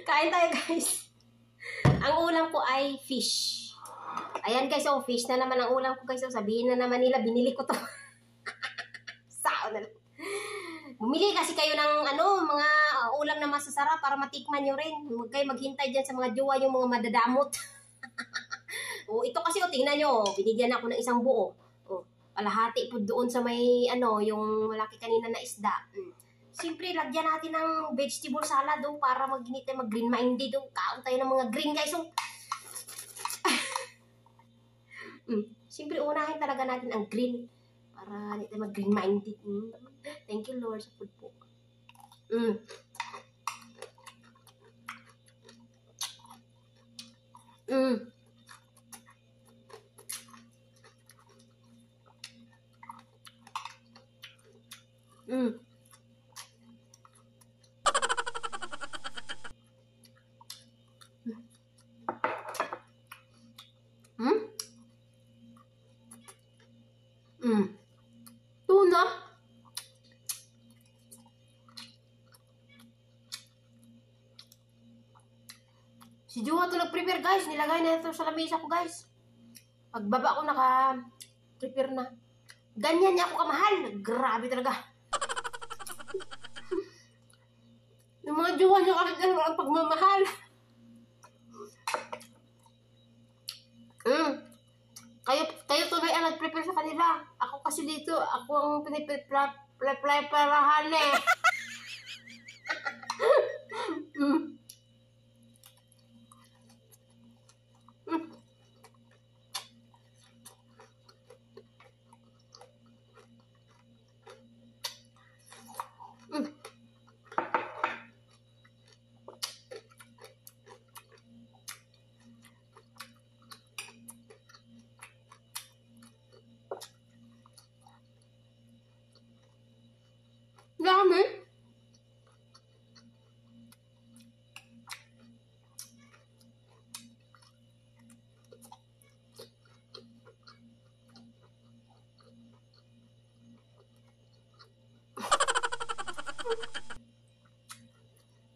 Kain tayo, guys. Ang ulam ko ay fish. Ayan, guys, oh, fish na naman ang ulam ko, guys. Oh, sabihin na naman nila, binili ko to. Sao na lang. Bumili kasi kayo ng mga ulam na masasarap para matikman nyo rin. Huwag kayo maghintay dyan sa mga jowa, yung mga madadamot. O, ito kasi, tingnan nyo, binigyan ako ng isang buo. O, palahati po doon sa may, yung malaki kanina na isda. Siyempre, lagyan natin ng vegetable salad, para mag-init tayo, mag-green minded, kaon tayo ng mga green, guys, Siyempre, unahin talaga natin ang green. Para hindi tayo mag-green minded. Thank you, Lord, sa food po. Tuna. Si Jowa to nag-prepare, guys. Nilagay na ito sa lamesa ko, guys. Pagbaba ko, naka-prepare na. Ganyan niya ako kamahal. Grabe talaga. Yung mga jowa niyo kasi talaga ang pagmamahal. Kayo tuloy ang nag-prepare sa kanila. Ako kasi dito, ako ang pinipre-preparahan eh. Dami.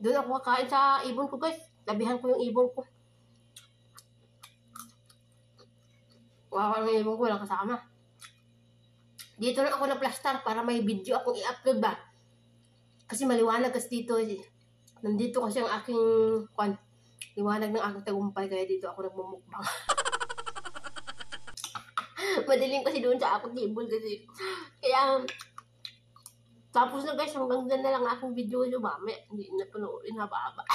Doon ako kakain sa ibon ko, guys. Labihan ko yung ibon ko. Wawa ng ibon ko, walang kasama. Dito na ako na-plaster para may video akong i-upload ba. Kasi maliwanag kasi dito. Nandito kasi ang aking liwanag ng aking tagumpay. Kaya dito ako nagmumukbang. Madilim kasi doon sa akong table kasi. Kaya, tapos na, guys, hanggang dyan na lang aking video. So, hindi na panoorin haba-haba.